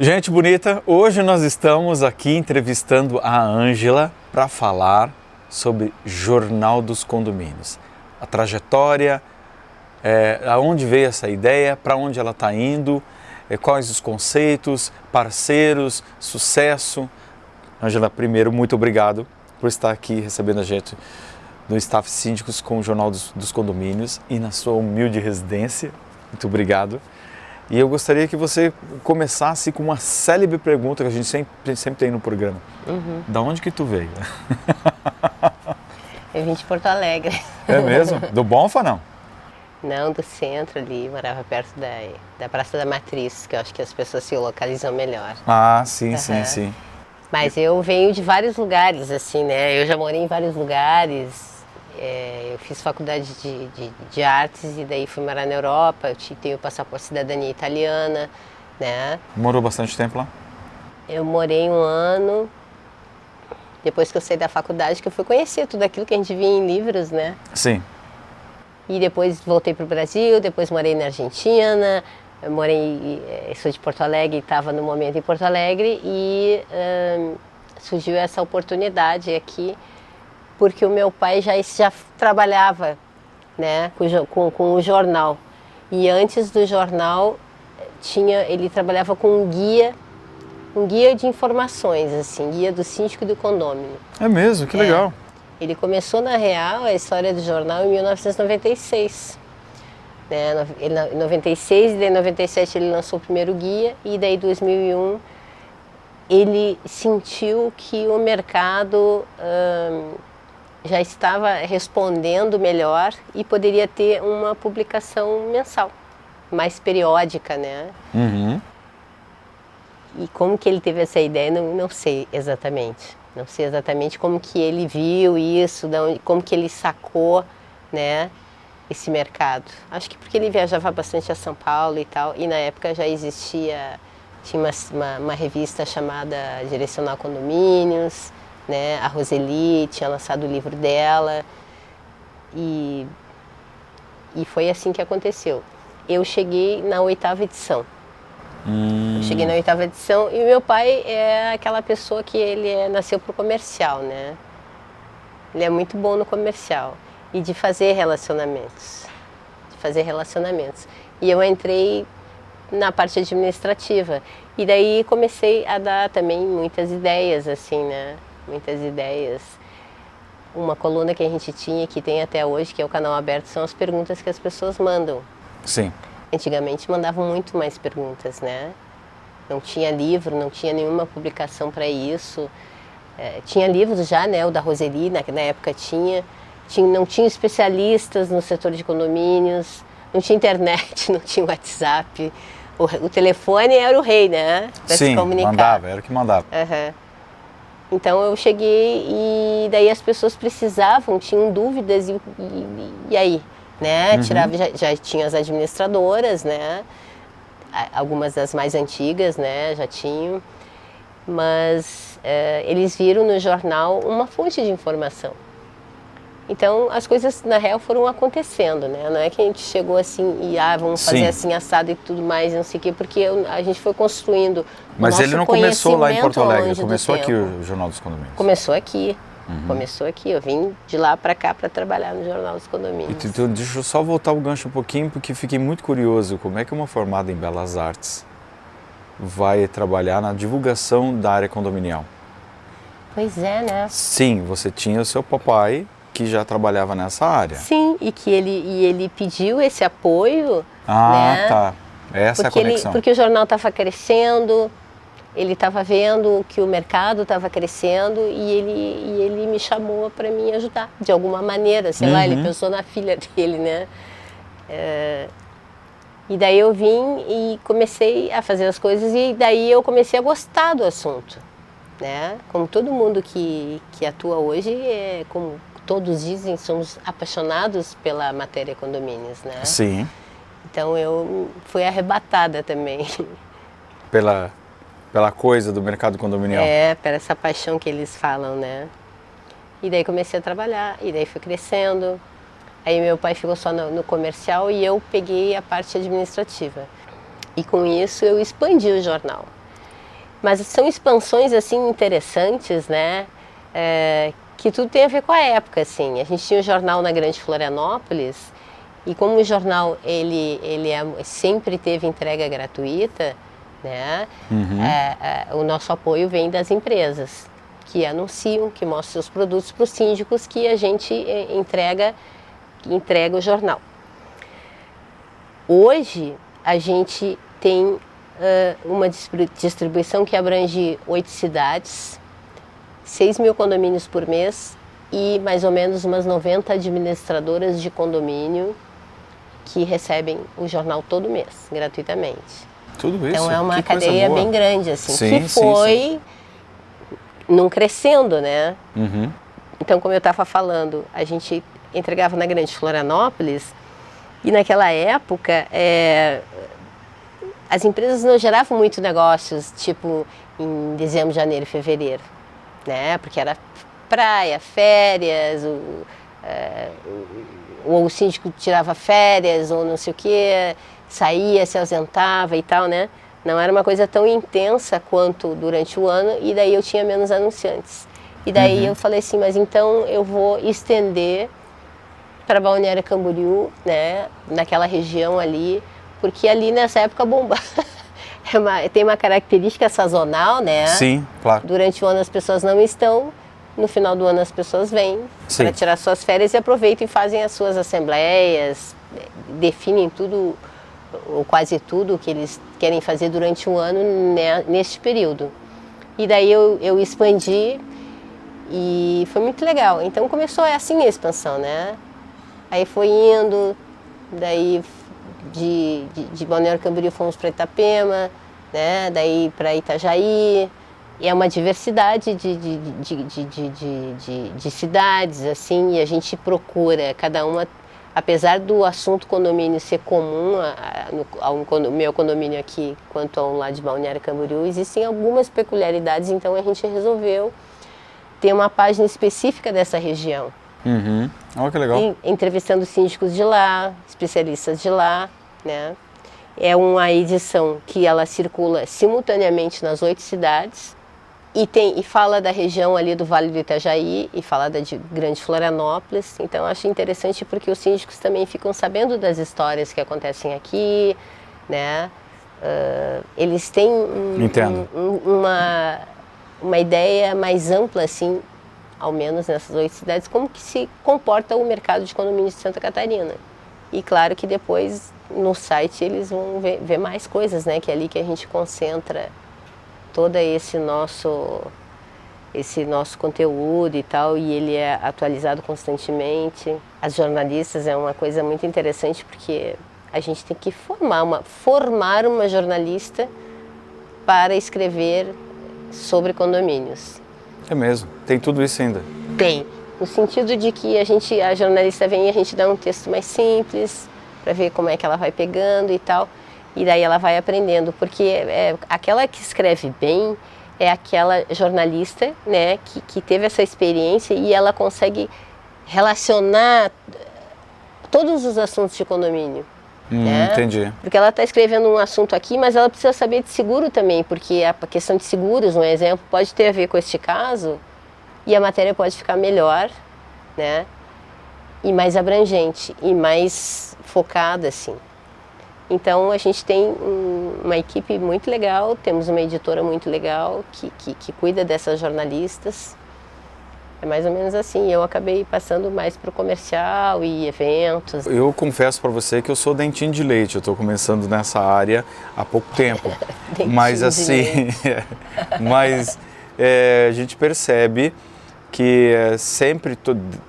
Gente bonita, hoje nós estamos aqui entrevistando a Ângela para falar sobre Jornal dos Condomínios. A trajetória, aonde veio essa ideia, para onde ela está indo, quais os conceitos, parceiros, sucesso. Ângela, primeiro, muito obrigado por estar aqui recebendo a gente no Staff Síndicos com o Jornal dos Condomínios e na sua humilde residência. Muito obrigado. E eu gostaria que você começasse com uma célebre pergunta que a gente sempre tem no programa. Da onde que tu veio? Eu vim de Porto Alegre. É mesmo? Do Bonfa, não? Não, do centro ali, morava perto da Praça da Matriz, que eu acho que as pessoas se localizam melhor. Ah, sim, sim. Mas eu venho de vários lugares, assim, né? Eu já morei em vários lugares. Eu fiz faculdade de artes e daí fui morar na Europa. Eu tenho passaporte de cidadania italiana, né? Morou bastante tempo lá? Eu morei 1 ano. Depois que eu saí da faculdade, que eu fui conhecer tudo aquilo que a gente via em livros, né? Sim. E depois voltei para o Brasil, depois morei na Argentina, sou de Porto Alegre e estava no momento em Porto Alegre e surgiu essa oportunidade aqui, porque o meu pai já trabalhava, né, com o jornal. E antes do jornal, ele trabalhava com um guia de informações, assim, guia do síndico e do condômino. É mesmo? Que legal. Ele começou, na real, a história do jornal em 1996. Né? Em 96, e daí em 97 ele lançou o primeiro guia, e daí em 2001 ele sentiu que o mercado já estava respondendo melhor e poderia ter uma publicação mensal, mais periódica, né? Uhum. E como que ele teve essa ideia, não sei exatamente. Não sei exatamente como que ele viu isso, como que ele sacou, né, esse mercado. Acho que porque ele viajava bastante a São Paulo e tal, e na época já tinha uma revista chamada Direcional Condomínios, né, a Roseli tinha lançado o livro dela, e foi assim que aconteceu. Eu cheguei na 8ª edição. Eu cheguei na 8ª edição e meu pai é aquela pessoa que nasceu pro comercial, né? Ele é muito bom no comercial e de fazer relacionamentos. E eu entrei na parte administrativa e daí comecei a dar também muitas ideias, assim, né? Muitas ideias. Uma coluna que a gente tinha, que tem até hoje, que é o Canal Aberto, são as perguntas que as pessoas mandam. Sim. Antigamente mandavam muito mais perguntas, né? Não tinha livro, não tinha nenhuma publicação para isso. Tinha livros já, né? O da Roseli, na época não tinha especialistas no setor de condomínios, não tinha internet, não tinha WhatsApp. O telefone era o rei, né? Para se comunicar. Sim, mandava, era o que mandava. Uhum. Então eu cheguei e daí as pessoas precisavam, tinham dúvidas e aí? Né? Já tinha as administradoras, né? Algumas das mais antigas, né? Já tinham, mas eles viram no jornal uma fonte de informação. Então as coisas na real foram acontecendo, né? Não é que a gente chegou assim e vamos fazer assim assado e tudo mais, não sei o quê, porque a gente foi construindo. Mas ele não começou lá em Porto Alegre, começou aqui o Jornal dos Condomínios. Começou aqui. Começou aqui, eu vim de lá para cá para trabalhar no Jornal dos Condomínios. Então, deixa eu só voltar o gancho um pouquinho, porque fiquei muito curioso. Como é que uma formada em Belas Artes vai trabalhar na divulgação da área condominial? Pois é, né? Sim, você tinha o seu papai que já trabalhava nessa área. Sim, e ele pediu esse apoio. Ah, né? tá. Essa é a conexão. Porque o jornal estava crescendo. Ele estava vendo que o mercado estava crescendo e ele me chamou para me ajudar, de alguma maneira, sei lá, ele pensou na filha dele, né? E daí eu vim e comecei a fazer as coisas e daí eu comecei a gostar do assunto, né? Como todo mundo que atua hoje, como todos dizem, somos apaixonados pela matéria condomínios, né? Sim. Então eu fui arrebatada também. Pela coisa do mercado condominial. Pela essa paixão que eles falam, né? E daí comecei a trabalhar, e daí fui crescendo. Aí meu pai ficou só no comercial e eu peguei a parte administrativa. E com isso eu expandi o jornal. Mas são expansões assim interessantes, né? Que tudo tem a ver com a época, assim. A gente tinha um jornal na Grande Florianópolis e como o jornal sempre teve entrega gratuita, né? O nosso apoio vem das empresas que anunciam, que mostram seus produtos para os síndicos, que a gente entrega o jornal. Hoje a gente tem uma distribuição que abrange 8 cidades, 6 mil condomínios por mês e mais ou menos umas 90 administradoras de condomínio que recebem o jornal todo mês, gratuitamente. Tudo isso. Então é uma cadeia bem grande, assim, sim, que foi num crescendo, né? Então, como eu estava falando, a gente entregava na Grande Florianópolis e naquela época as empresas não geravam muito negócios, tipo em dezembro, janeiro e fevereiro, né? Porque era praia, férias, ou o síndico tirava férias, ou não sei o quê, saía, se ausentava e tal, né? Não era uma coisa tão intensa quanto durante o ano, e daí eu tinha menos anunciantes. E daí eu falei assim, mas então eu vou estender para Balneário Camboriú, né? Naquela região ali, porque ali nessa época bomba. Tem uma característica sazonal, né? Sim, claro. Durante o ano as pessoas não estão, no final do ano as pessoas vêm para tirar suas férias e aproveitam e fazem as suas assembleias, definem tudo, ou quase tudo que eles querem fazer durante o ano neste período. E daí eu expandi e foi muito legal. Então começou assim a expansão, né? Aí foi indo, daí de Balneário Camboriú fomos para Itapema, né? Daí para Itajaí. E é uma diversidade de cidades, assim, e a gente procura, cada uma, apesar do assunto condomínio ser comum ao meu condomínio aqui, quanto ao lá de Balneário Camboriú, existem algumas peculiaridades, então a gente resolveu ter uma página específica dessa região. Olha que legal. Entrevistando síndicos de lá, especialistas de lá, né? É uma edição que ela circula simultaneamente nas 8 cidades e fala da região ali do Vale do Itajaí e fala da de Grande Florianópolis. Então eu acho interessante porque os síndicos também ficam sabendo das histórias que acontecem aqui, né? Eles têm uma ideia mais ampla, assim, ao menos nessas 8 cidades, como que se comporta o mercado de condomínios de Santa Catarina. E claro que depois no site eles vão ver mais coisas, né? Que é ali que a gente concentra todo esse nosso conteúdo e tal, e ele é atualizado constantemente. As jornalistas é uma coisa muito interessante porque a gente tem que formar uma jornalista para escrever sobre condomínios. É mesmo, tem tudo isso ainda? Tem, no sentido de que a jornalista vem e a gente dá um texto mais simples para ver como é que ela vai pegando e tal. E daí ela vai aprendendo, porque aquela que escreve bem é aquela jornalista, né, que teve essa experiência e ela consegue relacionar todos os assuntos de condomínio. Né? Entendi. Porque ela está escrevendo um assunto aqui, mas ela precisa saber de seguro também, porque a questão de seguros, um exemplo, pode ter a ver com este caso e a matéria pode ficar melhor, né, e mais abrangente e mais focada, assim. Então a gente tem uma equipe muito legal, temos uma editora muito legal que cuida dessas jornalistas. É mais ou menos assim, eu acabei passando mais para o comercial e eventos. Eu confesso para você que eu sou dentinho de leite, eu estou começando nessa área há pouco tempo. Mas assim, a gente percebe que sempre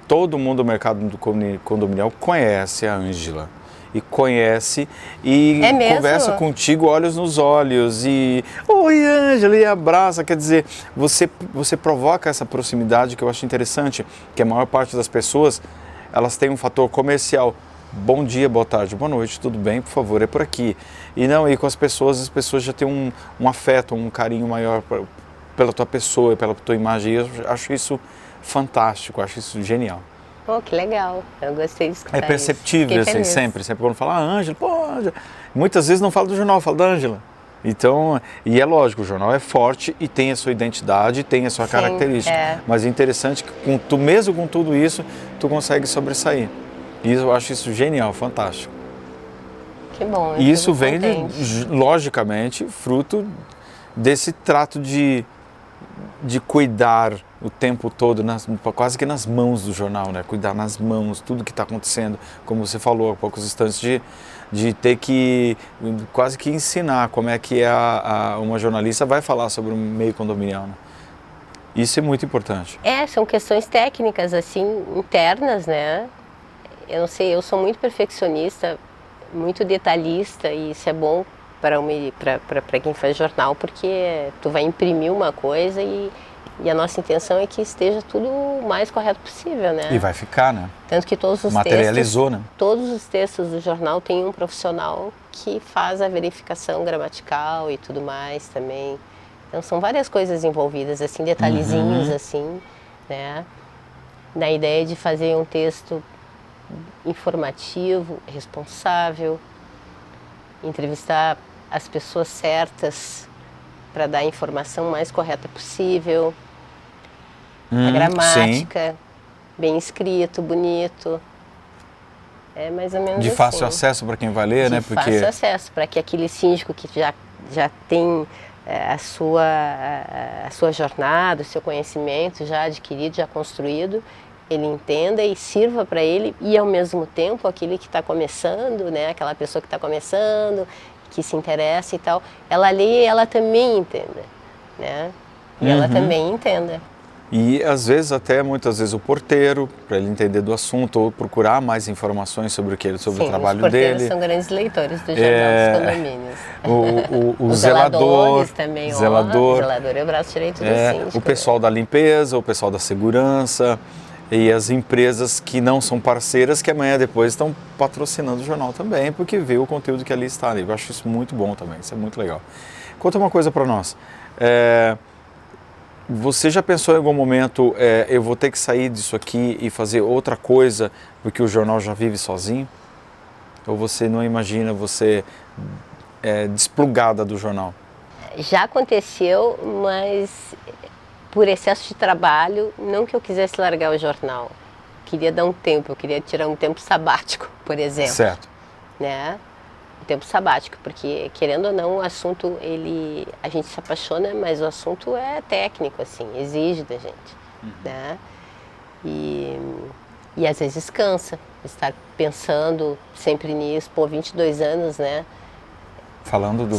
todo mundo do mercado condominial conhece a Ângela. E conhece e conversa contigo olhos nos olhos e oi Ângela, e abraça, quer dizer, você provoca essa proximidade que eu acho interessante, que a maior parte das pessoas, elas têm um fator comercial, bom dia, boa tarde, boa noite, tudo bem, por favor, é por aqui, e com as pessoas já têm um afeto, um carinho maior pela tua pessoa, pela tua imagem, e eu acho isso fantástico, acho isso genial. Pô, que legal, eu gostei de escutar. É perceptível, assim, sempre quando fala Ângela, pô, Ângela. Muitas vezes não falo do jornal, falo da Ângela. Então, e é lógico, o jornal é forte e tem a sua identidade, tem a sua característica. Mas é interessante que mesmo com tudo isso, tu consegue sobressair. E eu acho isso genial, fantástico. Que bom. E isso vem, logicamente, fruto desse trato de cuidar o tempo todo, quase que nas mãos do jornal, né? Cuidar nas mãos, tudo que está acontecendo, como você falou há poucos instantes, de ter que quase que ensinar como é que uma jornalista vai falar sobre um meio condominial, né? Isso é muito importante. São questões técnicas, assim, internas, né? Eu não sei, eu sou muito perfeccionista, muito detalhista, e isso é bom para quem faz jornal, porque tu vai imprimir uma coisa e a nossa intenção é que esteja tudo o mais correto possível, né? E vai ficar, né? Tanto que todos os materializou, textos, né? Todos os textos do jornal tem um profissional que faz a verificação gramatical e tudo mais também. Então são várias coisas envolvidas, assim, detalhezinhos, assim, né? Na ideia de fazer um texto informativo, responsável, entrevistar as pessoas certas para dar a informação mais correta possível, a gramática, bem escrito, bonito, é mais ou menos de assim. fácil acesso para quem vai ler, né? De fácil acesso, para que aquele síndico que já tem a sua jornada, o seu conhecimento já adquirido, já construído, ele entenda e sirva para ele, e ao mesmo tempo aquele que está começando, né? Aquela pessoa que está começando, que se interessa e tal, ela lê e ela também entenda, né? E ela também entenda. E às vezes muitas vezes o porteiro, para ele entender do assunto ou procurar mais informações sobre o trabalho dele. Os porteiros são grandes leitores do Jornal dos Condomínios. O zelador também, o zelador é o braço direito do síndico. O pessoal da limpeza, o pessoal da segurança e as empresas que não são parceiras, que amanhã depois estão patrocinando o jornal também, porque vê o conteúdo que ali está ali. Eu acho isso muito bom também, isso é muito legal. Conta uma coisa para nós. Você já pensou em algum momento, eu vou ter que sair disso aqui e fazer outra coisa, porque o jornal já vive sozinho? Ou você não imagina você desplugada do jornal? Já aconteceu, mas por excesso de trabalho, não que eu quisesse largar o jornal. Queria dar um tempo, eu queria tirar um tempo sabático, por exemplo. Certo. Né? Um tempo sabático, porque querendo ou não, o assunto, a gente se apaixona, mas o assunto é técnico, assim, exige da gente, né? E às vezes cansa, estar pensando sempre nisso, 22 anos, né?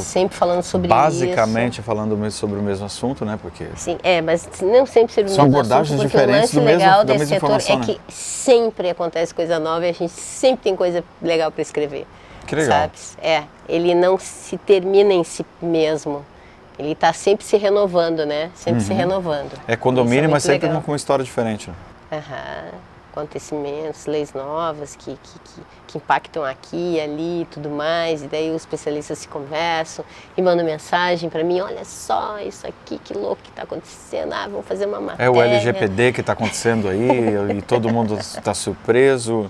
Sempre falando sobre basicamente isso. falando sobre o mesmo assunto, né? Porque sim, mas não sempre sobre o são mesmo abordagens assunto, diferentes porque o lance legal da desse mesma setor informação, é que sempre acontece coisa nova e a gente sempre tem coisa legal para escrever. Que legal. Sabe? Ele não se termina em si mesmo. Ele está sempre se renovando, né? Sempre se renovando. É condomínio, mas sempre legal. com uma história diferente, né? Acontecimentos, leis novas que impactam aqui e ali e tudo mais, e daí os especialistas se conversam e mandam mensagem para mim, olha só isso aqui, que louco que está acontecendo, vamos fazer uma matéria. É o LGPD que está acontecendo aí e todo mundo está surpreso,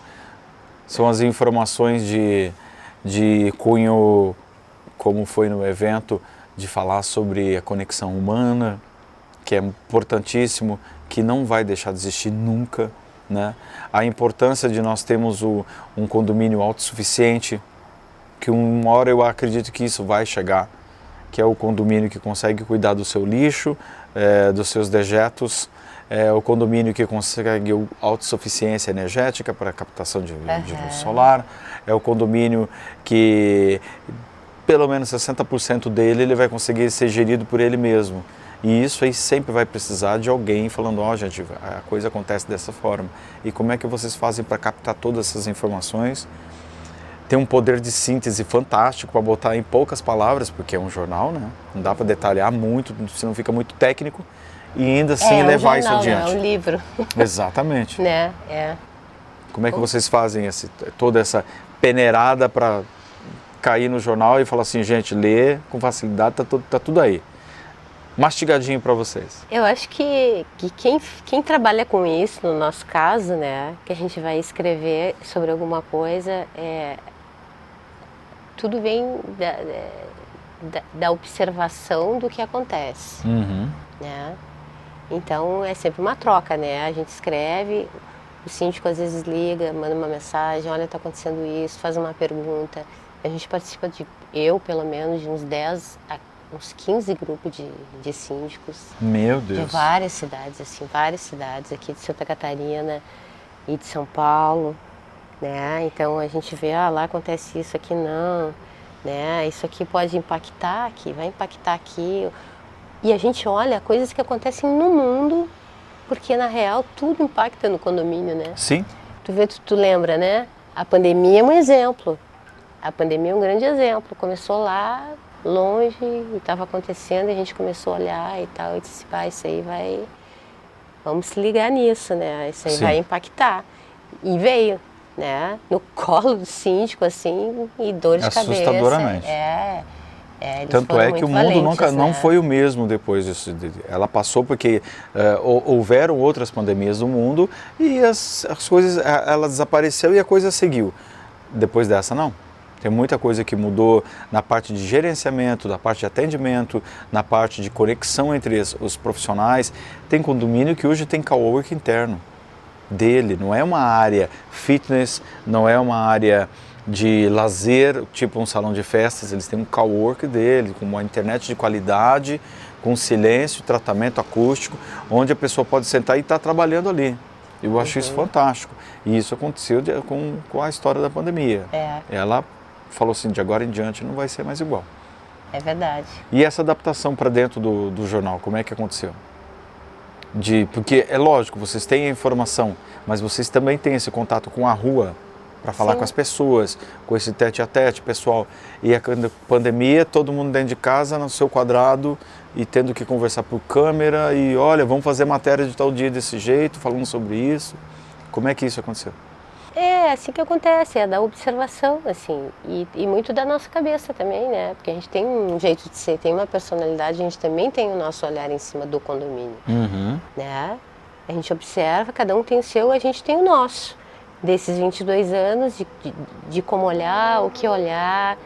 são as informações de cunho, como foi no evento, de falar sobre a conexão humana, que é importantíssimo, que não vai deixar de existir nunca, né? A importância de nós termos um condomínio autossuficiente, que uma hora eu acredito que isso vai chegar, que é o condomínio que consegue cuidar do seu lixo, dos seus dejetos, o condomínio que consegue autossuficiência energética para captação de luz solar, é o condomínio que pelo menos 60% dele ele vai conseguir ser gerido por ele mesmo. E isso aí sempre vai precisar de alguém falando, gente, a coisa acontece dessa forma. E como é que vocês fazem para captar todas essas informações? Tem um poder de síntese fantástico para botar em poucas palavras, porque é um jornal, né? Não dá para detalhar muito, senão fica muito técnico. E ainda assim levar isso adiante. É um livro. Exatamente. Né? Como é que vocês fazem toda essa peneirada para cair no jornal e falar assim, gente, lê com facilidade, tá tudo aí. Mastigadinho para vocês. Eu acho que quem trabalha com isso, no nosso caso, né, que a gente vai escrever sobre alguma coisa, tudo vem da observação do que acontece, né? Então é sempre uma troca, né? A gente escreve, o síndico às vezes liga, manda uma mensagem, olha, está acontecendo isso, faz uma pergunta. A gente participa eu pelo menos, de uns 10 a uns 15 grupos de síndicos. Meu Deus. De várias cidades, assim, várias cidades aqui de Santa Catarina e de São Paulo, né? Então a gente vê, lá acontece isso, aqui não, né? Isso aqui pode impactar aqui, vai impactar aqui. E a gente olha coisas que acontecem no mundo, porque na real tudo impacta no condomínio, né? Sim. Tu lembra, né? A pandemia é um exemplo. A pandemia é um grande exemplo. Começou lá, longe, e estava acontecendo, e a gente começou a olhar e tal, e disse, isso aí vai... Vamos se ligar nisso, né? Isso aí vai impactar. E veio, né? No colo do síndico, assim, e dor de cabeça. Assustadoramente. Tanto é que o mundo nunca não foi o mesmo depois disso. Ela passou porque houveram outras pandemias no mundo e as coisas, ela desapareceu e a coisa seguiu. Depois dessa, não. Tem muita coisa que mudou na parte de gerenciamento, na parte de atendimento, na parte de conexão entre os profissionais. Tem condomínio que hoje tem coworking interno dele, não é uma área fitness, não é uma área de lazer, tipo um salão de festas, eles têm um cowork dele, com uma internet de qualidade, com silêncio, tratamento acústico, onde a pessoa pode sentar e estar trabalhando ali. Eu acho isso fantástico. E isso aconteceu com a história da pandemia. Ela falou assim, de agora em diante não vai ser mais igual. É verdade. E essa adaptação para dentro do jornal, como é que aconteceu? Porque é lógico, vocês têm a informação, mas vocês também têm esse contato com a rua, para falar com as pessoas, com esse tete-a-tete pessoal. E a pandemia, todo mundo dentro de casa, no seu quadrado, e tendo que conversar por câmera, e olha, vamos fazer matéria de tal dia desse jeito, falando sobre isso. Como é que isso aconteceu? É assim que acontece, é da observação, assim, e muito da nossa cabeça também, né? Porque a gente tem um jeito de ser, tem uma personalidade, a gente também tem o nosso olhar em cima do condomínio, né? A gente observa, cada um tem o seu, a gente tem o nosso. Desses 22 anos, de como olhar, o que olhar,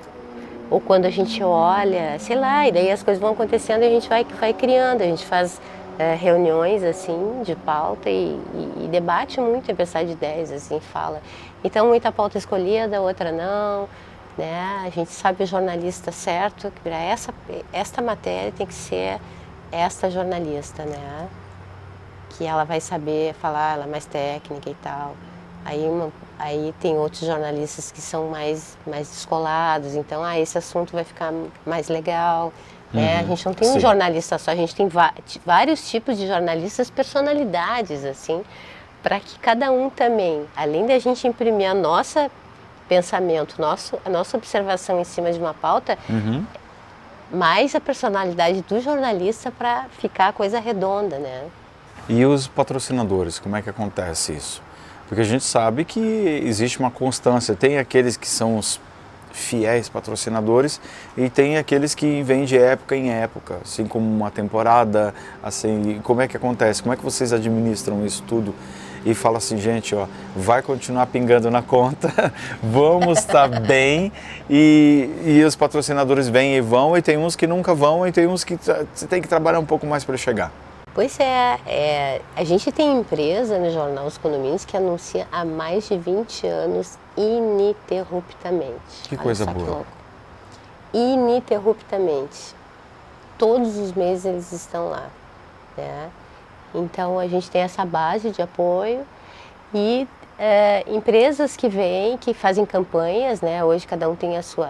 ou quando a gente olha, sei lá, e daí as coisas vão acontecendo e a gente vai criando, a gente faz reuniões assim de pauta e debate muito, tempestade de ideias, assim, fala. Então muita pauta escolhida, outra não, né? A gente sabe o jornalista certo, que para esta matéria tem que ser esta jornalista, que ela vai saber falar, ela é mais técnica e tal. Aí tem outros jornalistas que são mais descolados, então esse assunto vai ficar mais legal. A gente não tem um jornalista só, a gente tem vários tipos de jornalistas, personalidades, assim, para que cada um também, além da gente imprimir a nossa pensamento, a nossa observação em cima de uma pauta, mais a personalidade do jornalista para ficar a coisa redonda, né? E os patrocinadores, como é que acontece isso? Porque a gente sabe que existe uma constância, tem aqueles que são os fiéis patrocinadores e tem aqueles que vêm de época em época, assim como uma temporada, assim, como é que acontece? Como é que vocês administram isso tudo? E fala assim, gente, vai continuar pingando na conta, vamos estar bem, e os patrocinadores vêm e vão, e tem uns que nunca vão, e tem uns que você tem que trabalhar um pouco mais para chegar. Pois é, a gente tem empresa no jornal Os Condomínios que anuncia há mais de 20 anos ininterruptamente. Que coisa boa. Que louco. Ininterruptamente. Todos os meses eles estão lá, né? Então a gente tem essa base de apoio e empresas que vêm, que fazem campanhas, né? Hoje cada um tem a sua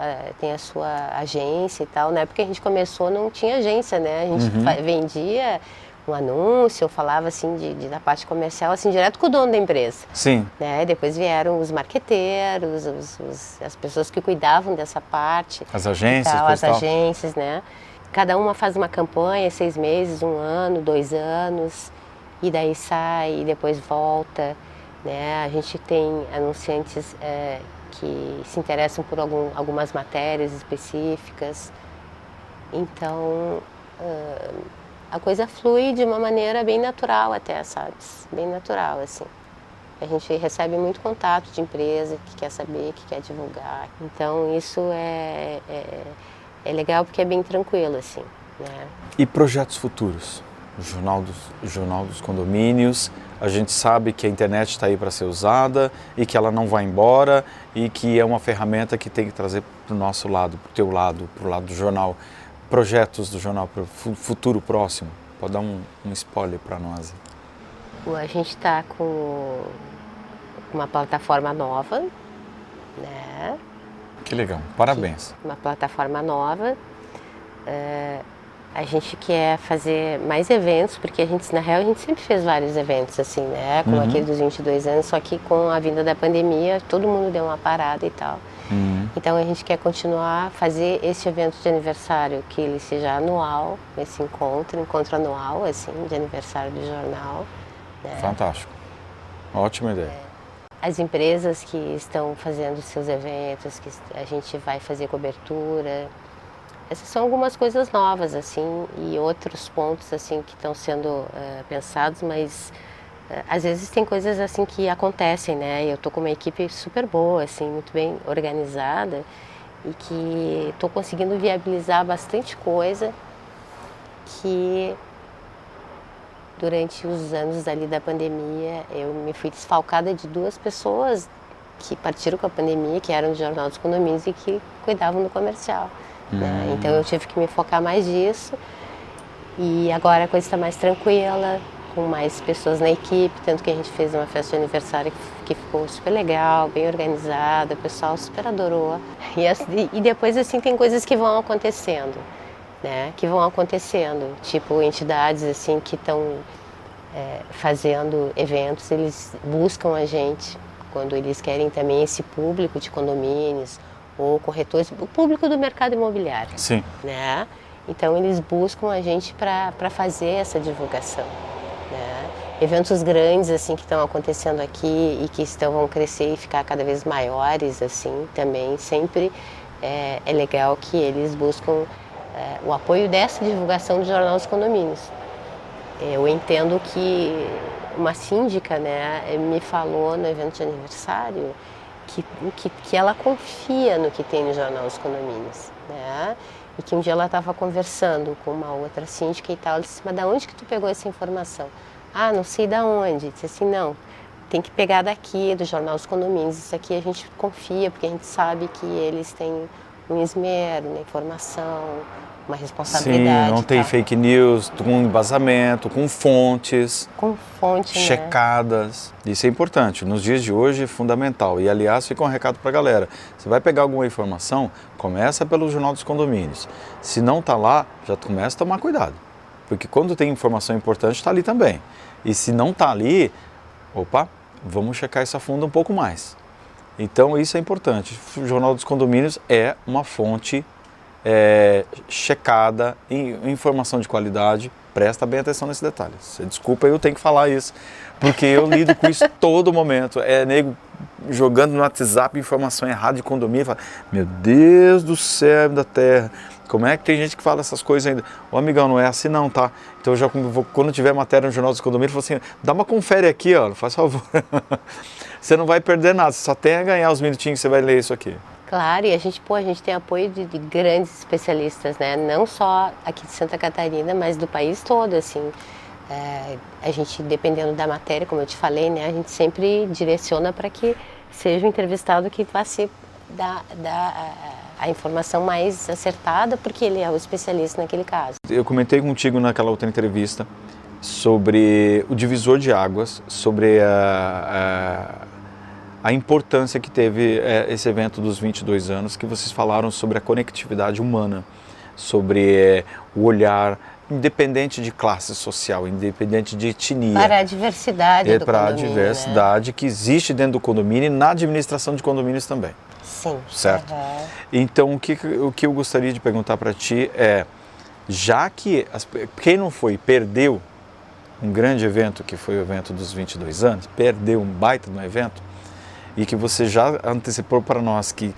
agência e tal. Na época que a gente começou não tinha agência, né? A gente vendia um anúncio, eu falava assim da parte comercial, assim, direto com o dono da empresa. Sim. Né? Depois vieram os marqueteiros, as pessoas que cuidavam dessa parte. As agências, as agências, né? Cada uma faz uma campanha, 6 meses, 1 ano, 2 anos, e daí sai e depois volta, né? A gente tem anunciantes que se interessam por algumas matérias específicas. Então, a coisa flui de uma maneira bem natural até, sabe? Bem natural, assim. A gente recebe muito contato de empresa que quer saber, que quer divulgar. Então, isso é é legal porque é bem tranquilo, assim, né? E projetos futuros? O Jornal dos Condomínios, a gente sabe que a internet está aí para ser usada e que ela não vai embora e que é uma ferramenta que tem que trazer para o nosso lado, para o teu lado, para o lado do jornal, projetos do jornal para o futuro próximo. Pode dar um spoiler para nós? A gente está com uma plataforma nova, né? Que legal, parabéns. Uma plataforma nova. A gente quer fazer mais eventos, porque na real a gente sempre fez vários eventos assim, né? Como aquele dos 22 anos, só que com a vinda da pandemia todo mundo deu uma parada e tal. Então a gente quer continuar a fazer esse evento de aniversário, que ele seja anual, esse encontro anual, assim, de aniversário do jornal. Né? Fantástico, ótima ideia. As empresas que estão fazendo seus eventos, que a gente vai fazer cobertura. Essas são algumas coisas novas, assim, e outros pontos, assim, que estão sendo pensados, mas às vezes tem coisas, assim, que acontecem, né? Eu tô com uma equipe super boa, assim, muito bem organizada e que tô conseguindo viabilizar bastante coisa que durante os anos ali da pandemia eu me fui desfalcada de 2 pessoas que partiram com a pandemia, que eram do Jornal dos Condomínios e que cuidavam do comercial. Né? Então eu tive que me focar mais nisso e agora a coisa está mais tranquila, com mais pessoas na equipe, tanto que a gente fez uma festa de aniversário que ficou super legal, bem organizada, o pessoal super adorou. E depois assim tem coisas que vão acontecendo, né? Que vão acontecendo, tipo entidades assim que estão fazendo eventos, eles buscam a gente quando eles querem também esse público de condomínios, ou corretores, o público do mercado imobiliário. Sim. Né? Então eles buscam a gente para fazer essa divulgação. Né? Eventos grandes assim que estão acontecendo aqui e que vão crescer e ficar cada vez maiores assim também sempre é legal que eles buscam o apoio dessa divulgação do Jornal dos Condomínios. Eu entendo que uma síndica, né, me falou no evento de aniversário que ela confia no que tem no Jornal dos Condomínios, né? E que um dia ela estava conversando com uma outra síndica e tal, ela disse, mas da onde que tu pegou essa informação? Ah, não sei da onde. Disse assim, não, tem que pegar daqui, do Jornal dos Condomínios, isso aqui a gente confia, porque a gente sabe que eles têm um esmero na informação, uma responsabilidade. Sim, não tem fake news, com embasamento, com fontes. Com fonte, checadas. Né? Isso é importante. Nos dias de hoje é fundamental. E, aliás, fica um recado para a galera. Você vai pegar alguma informação, começa pelo Jornal dos Condomínios. Se não está lá, já começa a tomar cuidado. Porque quando tem informação importante, está ali também. E se não está ali, opa, vamos checar isso a fundo um pouco mais. Então, isso é importante. O Jornal dos Condomínios é uma fonte checada, informação de qualidade. Presta bem atenção nesse detalhe. Desculpa, eu tenho que falar isso, porque eu lido com isso todo momento. Nego jogando no WhatsApp informação errada de condomínio. Fala, meu Deus do céu da terra, como é que tem gente que fala essas coisas ainda? Ô amigão, não é assim não, tá? Então eu já quando tiver matéria no Jornal dos Condomínios, eu falo assim, dá uma confere aqui, ó, faz favor. Você não vai perder nada, você só tem a ganhar os minutinhos que você vai ler isso aqui. Claro, e a gente tem apoio de grandes especialistas, né? Não só aqui de Santa Catarina, mas do país todo, assim. A gente, dependendo da matéria, como eu te falei, né? A gente sempre direciona para que seja o entrevistado que vá se dar a informação mais acertada, porque ele é o especialista naquele caso. Eu comentei contigo naquela outra entrevista sobre o divisor de águas, sobre a importância que teve esse evento dos 22 anos, que vocês falaram sobre a conectividade humana, sobre o olhar, independente de classe social, independente de etnia. Para a diversidade do para condomínio, a diversidade, né? Que existe dentro do condomínio e na administração de condomínios também. Sim. Certo? Então, o que eu gostaria de perguntar para ti é, já que quem não foi, perdeu um grande evento, que foi o evento dos 22 anos, perdeu um baita de um evento, e que você já antecipou para nós que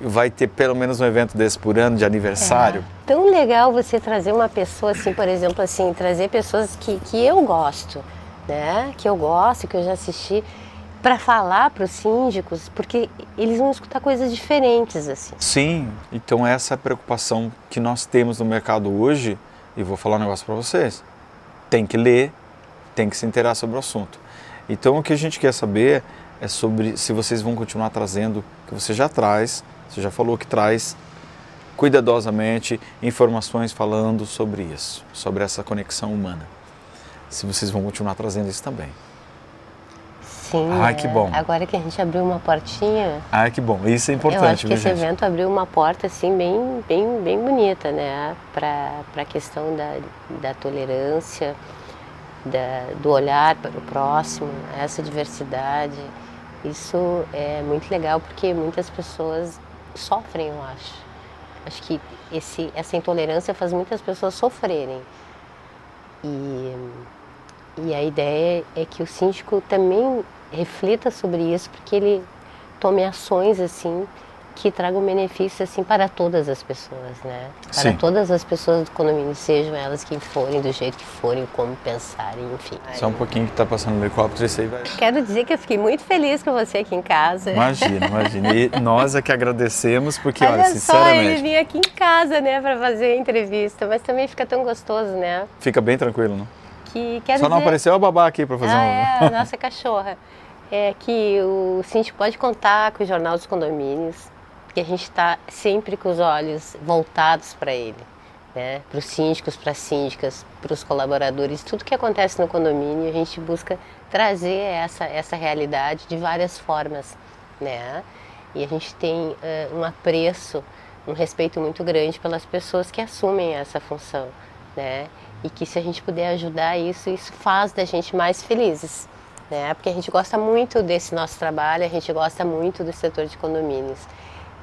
vai ter pelo menos um evento desse por ano de aniversário. Tão legal você trazer uma pessoa assim, por exemplo, assim, trazer pessoas que eu gosto, né? Que eu gosto, que eu já assisti para falar para os síndicos, porque eles vão escutar coisas diferentes assim. Sim, então essa é a preocupação que nós temos no mercado hoje, e vou falar um negócio para vocês. Tem que ler, tem que se inteirar sobre o assunto. Então o que a gente quer saber é sobre se vocês vão continuar trazendo, que você já traz, você já falou que traz cuidadosamente informações falando sobre isso, sobre essa conexão humana. Se vocês vão continuar trazendo isso também. Sim, Ai, que bom. Agora que a gente abriu uma portinha... Ai, que bom. Isso é importante, eu acho que viu, esse gente? evento abriu uma porta assim bem bonita, né? Para a questão da tolerância, do olhar para o próximo, essa diversidade. Isso é muito legal porque muitas pessoas sofrem, eu acho. Acho que essa intolerância faz muitas pessoas sofrerem. E a ideia é que o síndico também reflita sobre isso, porque ele tome ações assim que tragam benefício assim para todas as pessoas, né? Para Sim. todas as pessoas do condomínio, sejam elas quem forem, do jeito que forem, como pensarem, enfim. Só um pouquinho que está passando no helicóptero, isso aí vai... Quero dizer que eu fiquei muito feliz com você aqui em casa. Imagina. E nós é que agradecemos, porque, olha, Olha só, ele sinceramente, vinha aqui em casa, né, para fazer a entrevista, mas também fica tão gostoso, né? fica bem tranquilo, não? Que quero Só não dizer... apareceu a babá aqui para fazer É, a nossa cachorra. É que o síndico pode contar com o Jornal dos Condomínios, que a gente está sempre com os olhos voltados para ele, né? Para os síndicos, para as síndicas, para os colaboradores, tudo que acontece no condomínio, a gente busca trazer essa realidade de várias formas, né? E a gente tem um apreço, um respeito muito grande pelas pessoas que assumem essa função, né? E que se a gente puder ajudar isso faz da gente mais felizes, né? Porque a gente gosta muito desse nosso trabalho, a gente gosta muito do setor de condomínios.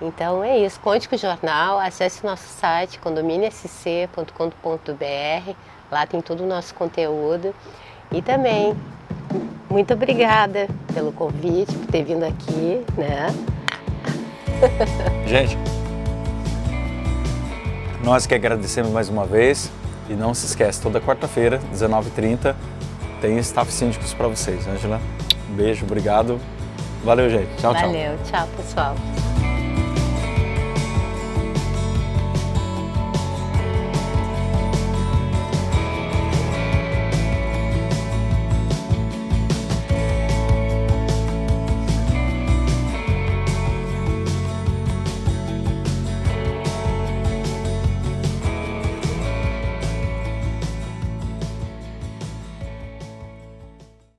Então é isso, conte com o jornal, acesse o nosso site condominiosc.com.br, lá tem todo o nosso conteúdo. E também, muito obrigada pelo convite, por ter vindo aqui, né? Gente, nós que agradecemos mais uma vez. E não se esquece, toda quarta-feira, 19h30, tem Staff Síndicos para vocês. Ângela, um beijo, obrigado. Valeu, gente. Tchau, tchau. Valeu, tchau, pessoal.